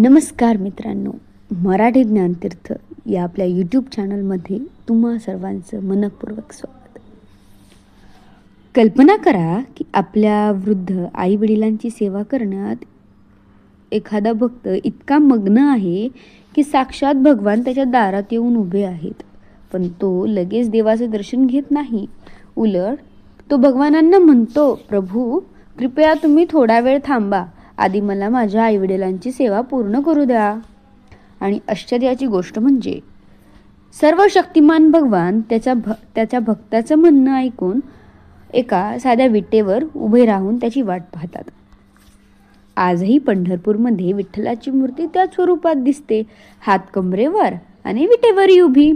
नमस्कार मित्रांनो, मराठी ज्ञानतीर्थ या आपल्या यूट्यूब चॅनलमध्ये तुम्हा सर्वांचं मनपूर्वक स्वागत. कल्पना करा की आपल्या वृद्ध आई वडिलांची सेवा करण्यात एखादा भक्त इतका मग्न आहे की साक्षात भगवान त्याच्या दारात येऊन उभे आहेत, पण तो लगेच देवाचं दर्शन घेत नाही. उलट तो भगवानांना म्हणतो, प्रभू कृपया तुम्ही थोडा वेळ थांबा, आधी मला माझ्या आईवडिलांची सेवा पूर्ण करू द्या. आणि आश्चर्याची गोष्ट म्हणजे सर्व शक्तिमान भगवान त्याच्या भक्ताचं म्हणणं ऐकून एका साध्या विटेवर उभे राहून त्याची वाट पाहतात. आजही पंढरपूरमध्ये विठ्ठलाची मूर्ती त्याच स्वरूपात दिसते, हात कमरेवर आणि विटेवरही उभी.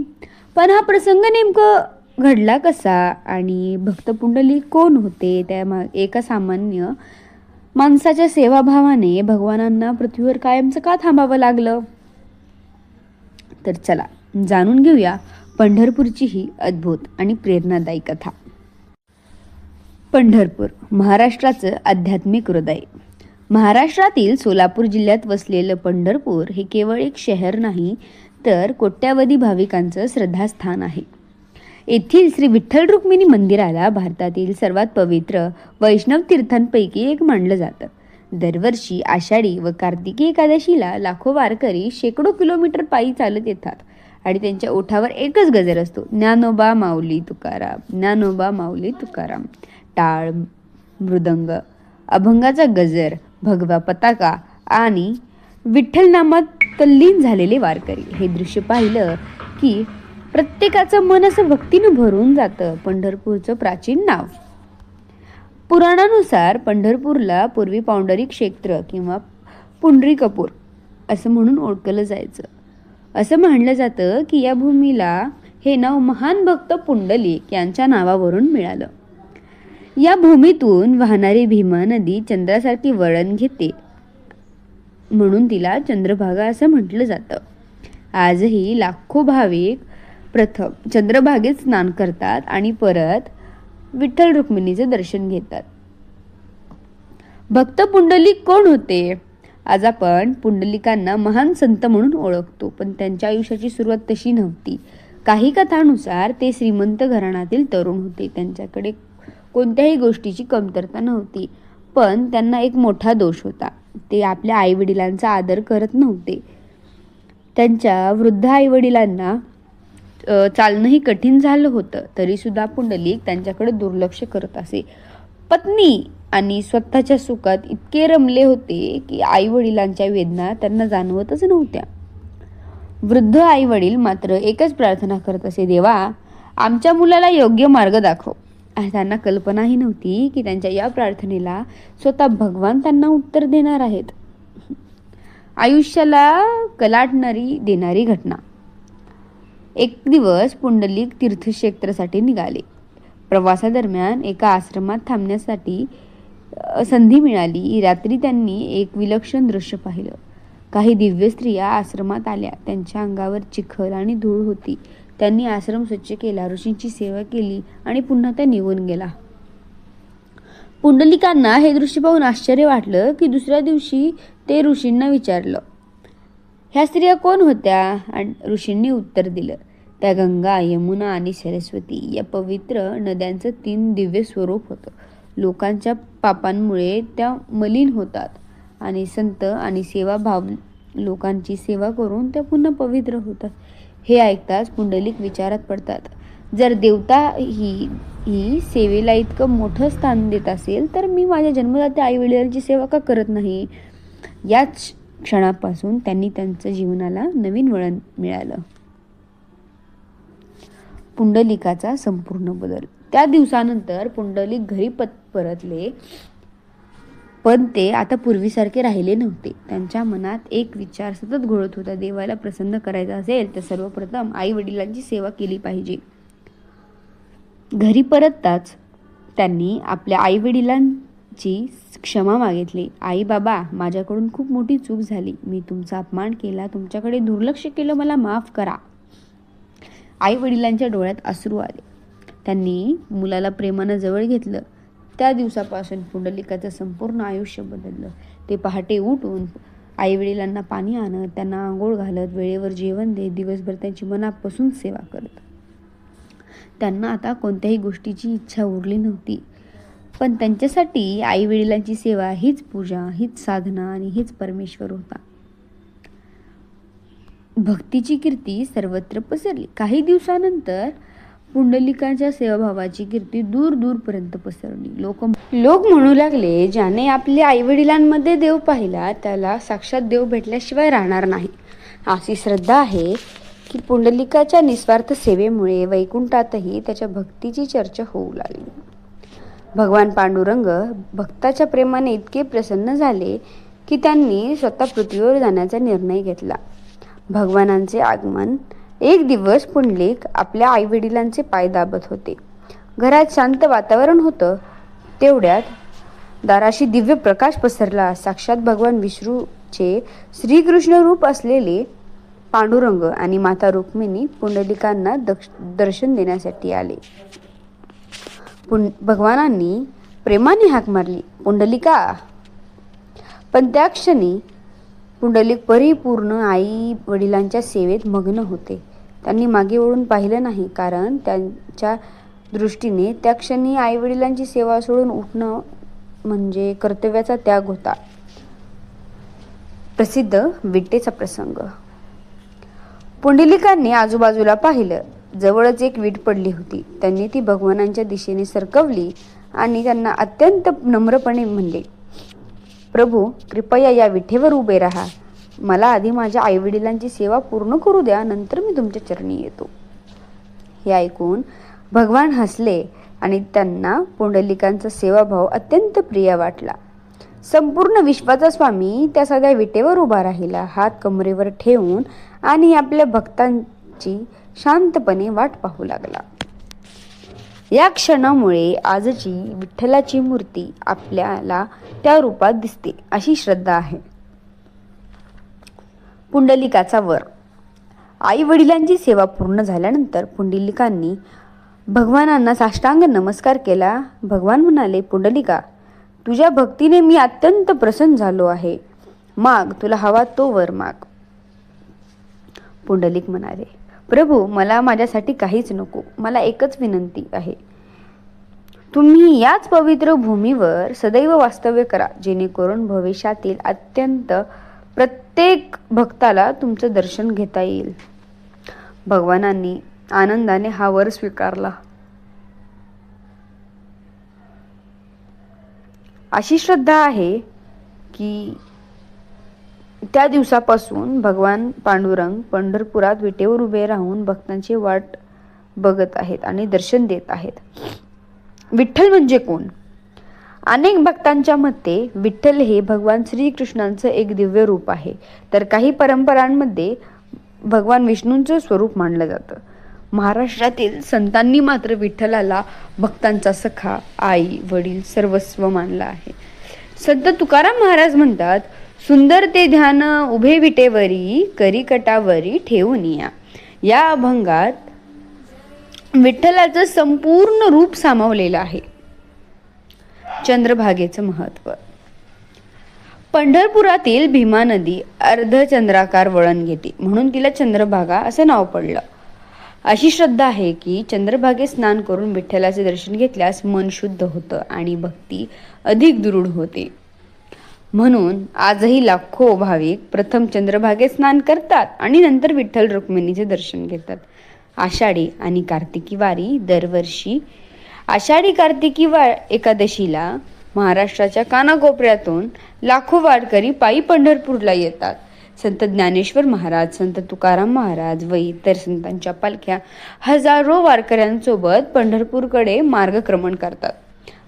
पण हा प्रसंग नेमकं घडला कसा आणि भक्त पुंडलिक कोण होते? त्या एका सामान्य माणसाच्या सेवाभावाने भगवानांना पृथ्वीवर कायमचं का थांबावं लागलं? तर चला जाणून घेऊया पंढरपूरची ही अद्भुत आणि प्रेरणादायी कथा. पंढरपूर महाराष्ट्राचं आध्यात्मिक हृदय. महाराष्ट्रातील सोलापूर जिल्ह्यात वसलेलं पंढरपूर हे केवळ एक शहर नाही, तर कोट्यावधी भाविकांचं श्रद्धास्थान आहे. येथील श्री विठ्ठल रुक्मिणी मंदिराला भारतातील सर्वात पवित्र वैष्णव तीर्थांपैकी एक मानलं जातं. दरवर्षी आषाढी व कार्तिकी एकादशीला लाखो वारकरी शेकडो किलोमीटर पायी चालत येतात आणि त्यांच्या ओठावर एकच गजर असतो, ज्ञानोबा माऊली तुकाराम, ज्ञानोबा माऊली तुकाराम. टाळ, मृदंग, अभंगाचा गजर, भगवा पताका आणि विठ्ठल नामात तल्लीन झालेले वारकरी. हे दृश्य पाहिलं की प्रत्येकाचं मन असं भक्तीनं भरून जातं. पंढरपूरचं प्राचीन नाव. पुराणानुसार पंढरपूरला पूर्वी पौंडरी क्षेत्र किंवा पुंडरीकपूर असं म्हणून ओळखलं जायचं. असं म्हणलं जातं की या भूमीला हे नाव महान भक्त पुंडलिक यांच्या नावावरून मिळालं. या भूमीतून वाहणारी भीमा नदी चंद्रासारखी वळण घेते, म्हणून तिला चंद्रभागा असं म्हटलं जातं. आजही लाखो भाविक प्रथम चंद्रभागेत स्नान करतात आणि परत विठ्ठल रुक्मिणीचे दर्शन घेतात. भक्त पुंडलिक कोण होते? आज आपण पुंडलिकांना महान संत म्हणून ओळखतो, पण त्यांच्या आयुष्याची सुरुवात तशी नव्हती. काही कथानुसार ते श्रीमंत घराण्यातील तरुण होते. त्यांच्याकडे कोणत्याही गोष्टीची कमतरता नव्हती, पण त्यांना एक मोठा दोष होता. ते आपल्या आईवडिलांचा आदर करत नव्हते. त्यांच्या वृद्ध आईवडिलांना चालणंही कठीण झालं होतं, तरी सुद्धा पुंडलिक त्यांच्याकडे दुर्लक्ष करत असे. पत्नी आणि स्वतःच्या सुखात इतके रमले होते की आई वडिलांच्या वेदना त्यांना जाणवतच नव्हत्या. वृद्ध आई वडील मात्र एकच प्रार्थना करत असे, देवा आमच्या मुलाला योग्य मार्ग दाखव. त्यांना कल्पनाही नव्हती की त्यांच्या या प्रार्थनेला स्वतः भगवान त्यांना उत्तर देणार आहेत. आयुष्याला कलाटणारी देणारी घटना. एक दिवस पुंडलिक तीर्थक्षेत्रासाठी निघाले. प्रवासादरम्यान एका आश्रमात थांबण्यासाठी संधी मिळाली. रात्री त्यांनी एक विलक्षण दृश्य पाहिलं. काही दिव्य स्त्रिया आश्रमात आल्या. त्यांच्या अंगावर चिखल आणि धूळ होती. त्यांनी आश्रम स्वच्छ केला, ऋषींची सेवा केली आणि पुन्हा त्या निघून गेला. पुंडलिकांना हे दृश्य पाहून आश्चर्य वाटलं की दुसऱ्या दिवशी ते ऋषींना विचारलं, ह्या स्त्रिया कोण होत्या? आणि ऋषींनी उत्तर दिलं, त्या गंगा, यमुना आणि सरस्वती या पवित्र नद्यांचं 3 दिव्य स्वरूप होतं. लोकांच्या पापांमुळे त्या मलिन होतात आणि संत आणि सेवाभाव लोकांची सेवा करून त्या पुन्हा पवित्र होतात. हे ऐकताच पुंडलिक विचारात पडतात. जर देवता ही सेवेला इतकं मोठं स्थान देत असेल, तर मी माझ्या जन्मदात्या आई वडिलांची सेवा का करत नाही? याच क्षणापासून त्यांनी त्यांच्या जीवनाला नवीन वळण मिळालं. पुंडलिकाचा संपूर्ण बदल. त्या दिवसानंतर पुंडलिक घरी परतले, पण ते आता पूर्वीसारखे राहिले नव्हते. त्यांच्या मनात एक विचार सतत घोळत होता, देवाला प्रसन्न करायचं असेल तर सर्वप्रथम आई वडिलांची सेवा केली पाहिजे. घरी परतताच त्यांनी आपल्या आई वडिलांची क्षमा मागितली. आई बाबा, माझ्याकडून खूप मोठी चूक झाली. मी तुमचा अपमान केला, तुमच्याकडे दुर्लक्ष केलं, मला माफ करा. आई वडिलांच्या डोळ्यात अश्रू आले. त्यांनी मुलाला प्रेमानं जवळ घेतलं. त्या दिवसापासून पुंडलिकाचं संपूर्ण आयुष्य बदललं. ते पहाटे उठून आई वडिलांना पाणी आणत, त्यांना आंघोळ घालत, वेळेवर जेवण देत, दिवसभर त्यांची मनापासून सेवा करत. त्यांना आता कोणत्याही गोष्टीची इच्छा उरली नव्हती, पण त्यांच्यासाठी आई वडिलांची सेवा हीच पूजा, हीच साधना आणि हीच परमेश्वर होता. भक्तीची कीर्ती सर्वत्र पसरली. काही दिवसानंतर पुंडलिकाच्या सेवाभावाची कीर्ती दूर दूरपर्यंत पसरली. लोक म्हणू लागले, ज्याने आपल्या आई वडिलांमध्ये देव पाहिला त्याला साक्षात देव भेटल्याशिवाय राहणार नाही. अशी श्रद्धा आहे की पुंडलिकाच्या निस्वार्थ सेवेमुळे वैकुंठातही त्याच्या भक्तीची चर्चा होऊ लागली. भगवान पांडुरंग भक्ताच्या प्रेमाने इतके प्रसन्न झाले की त्यांनी स्वतः पृथ्वीवर जाण्याचा निर्णय घेतला. भगवानांचे आगमन. एक दिवस पुंडलिक आपल्या आई वडिलांचे पाय दाबत होते. घरात शांत वातावरण होतं. तेवढ्यात दाराशी दिव्य प्रकाश पसरला. साक्षात भगवान विष्णूचे श्रीकृष्ण रूप असलेले पांडुरंग आणि माता रुक्मिणी पुंडलिकांना दर्शन देण्यासाठी आले. भगवानांनी प्रेमाने हाक मारली, पुंडलिका. पण त्या क्षणी पुंडलिक परिपूर्ण आई वडिलांच्या सेवेत मग्न होते. त्यांनी मागे वळून पाहिलं नाही, कारण त्यांच्या दृष्टीने त्या क्षणी आई वडिलांची सेवा सोडून उठणं म्हणजे कर्तव्याचा त्याग होता. प्रसिद्ध विटेचा प्रसंग. पुंडलिकांनी आजूबाजूला पाहिलं. जवळच एक वीट पडली होती. त्यांनी ती भगवानांच्या दिशेने सरकवली आणि त्यांना अत्यंत नम्रपणे म्हणले, प्रभू, कृपया या विठेवर उभे राहा. मला आधी माझ्या आईवडिलांची सेवा पूर्ण करू द्या, नंतर मी तुमच्या चरणी येतो. हे ऐकून भगवान हसले आणि त्यांना पुंडलिकांचा सेवाभाव अत्यंत प्रिय वाटला. संपूर्ण विश्वाचा स्वामी त्या साध्या विटेवर उभा राहिला, हात कमरेवर ठेवून, आणि आपल्या भक्तांची शांतपणे वाट पाहू लागला. या क्षणामुळे आजची विठ्ठलाची मूर्ती आपल्याला त्या रूपात दिसते, अशी श्रद्धा आहे. पुंडलिकाचा वर. आई वडिलांची सेवा पूर्ण झाल्यानंतर पुंडलिकांनी भगवानांना साष्टांग नमस्कार केला. भगवान म्हणाले, पुंडलिका, तुझ्या भक्तीने मी अत्यंत प्रसन्न झालो आहे. माग, तुला हवा तो वर माग. पुंडलिक म्हणाले, प्रभू, मला माझ्यासाठी काहीच नको. मला एकच विनंती आहे, तुम्ही याच पवित्र भूमीवर सदैव वास्तव्य करा, जेणेकरून भविष्यातील अत्यंत प्रत्येक भक्ताला तुमचं दर्शन घेता येईल. भगवानांनी आनंदाने हा वर स्वीकारला. अशी श्रद्धा आहे की त्या दिवसापासून भगवान पांडुरंग पंढरपुरात विटेवर उभे राहून भक्तांची वाट बघत आहेत आणि दर्शन देत आहेत. विठ्ठल म्हणजे कोण? अनेक भक्तांच्या मते विठ्ठल हे भगवान श्रीकृष्णांचं एक दिव्य रूप आहे, तर काही परंपरांमध्ये भगवान विष्णूंचं स्वरूप मानलं जातं. महाराष्ट्रातील संतांनी मात्र विठ्ठलाला भक्तांचा सखा, आई, वडील, सर्वस्व मानला आहे. संत तुकाराम महाराज म्हणतात, सुंदर ते ध्यान उभे विटेवरी, करी कटावरी ठेवून या. या अभंगात विठ्ठलाचं संपूर्ण रूप सामावलेलं आहे. चंद्रभागेचं महत्व. पंढरपुरातील भीमा नदी अर्धचंद्राकार वळण घेते, म्हणून तिला चंद्रभागा असं नाव पडलं. अशी श्रद्धा आहे की चंद्रभागेत स्नान करून विठ्ठलाचे दर्शन घेतल्यास मन शुद्ध होतं आणि भक्ती अधिक दृढ होते. म्हणून आजही लाखो भाविक प्रथम चंद्रभागेत स्नान करतात आणि नंतर विठ्ठल रुक्मिणीचे दर्शन घेतात. आषाढी आणि कार्तिकी वारी. दरवर्षी आषाढी कार्तिकी एकादशीला महाराष्ट्राच्या कानाकोपऱ्यातून लाखो वारकरी पायी पंढरपूरला येतात. संत ज्ञानेश्वर महाराज, संत तुकाराम महाराज व इतर संतांच्या पालख्या हजारो वारकऱ्यांसोबत पंढरपूरकडे मार्गक्रमण करतात.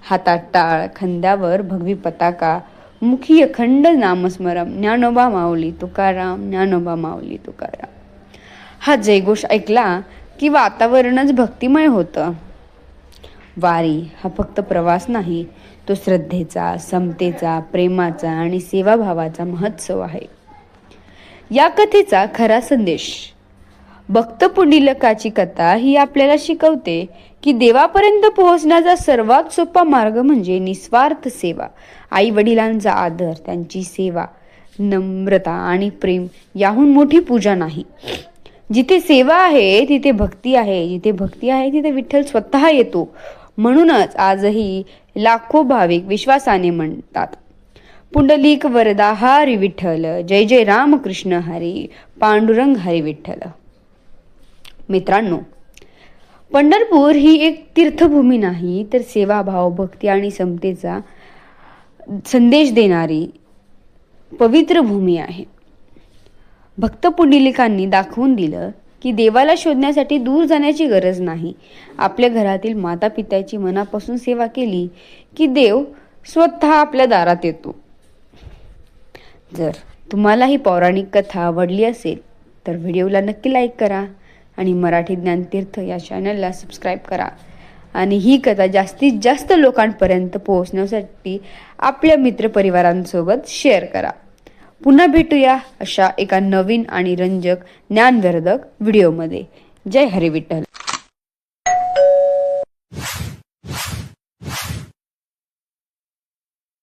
हातात टाळ, खांद्यावर भगवी पताका, मुखी अखंड नामस्मरण, ज्ञानोबा माऊली तुकाराम, ज्ञानोबा माऊली तुकाराम. हा जयघोष ऐकला की वातावरणच भक्तिमय होतं. वारी हा फक्त प्रवास नाही, तो श्रद्धेचा, समतेचा, प्रेमाचा आणि सेवाभावाचा महोत्सव आहे. या कथेचा खरा संदेश. भक्त पुंडलिकाची कथा ही आपल्याला शिकवते की देवापर्यंत पोहोचण्याचा सर्वात सोपा मार्ग म्हणजे निस्वार्थ सेवा. आई वडिलांचा आदर, त्यांची सेवा, नम्रता आणि प्रेम याहून मोठी पूजा नाही. जिथे सेवा आहे तिथे भक्ती आहे, जिथे भक्ती आहे तिथे विठ्ठल स्वतः येतो. म्हणूनच आजही लाखो भाविक विश्वासाने म्हणतात, पुंडलिक वरदा हरी विठ्ठल, जय जय राम कृष्ण हरी, पांडुरंग हरी विठ्ठल. मित्रांनो, पंढरपूर ही एक तीर्थभूमी नाही तर सेवाभाव, भक्ती आणि समतेचा संदेश देणारी पवित्र भूमी आहे. भक्त पुंडलिकांनी दाखवून दिलं की देवाला शोधण्यासाठी दूर जाण्याची गरज नाही. आपल्या घरातील माता पित्याची मनापासून सेवा केली की देव स्वतः आपल्या दारात येतो. जर तुम्हाला ही पौराणिक कथा आवडली असेल तर व्हिडिओला नक्की लाईक करा आणि मराठी ज्ञानतीर्थ या चॅनलला सबस्क्राईब करा आणि ही कथा जास्तीत जास्त लोकांपर्यंत पोहोचण्यासाठी आपल्या मित्रपरिवारांसोबत शेअर करा. पुन्हा भेटूया अशा एका नवीन आणि रंजक ज्ञानवर्धक व्हिडिओमध्ये. जय हरी विठ्ठल.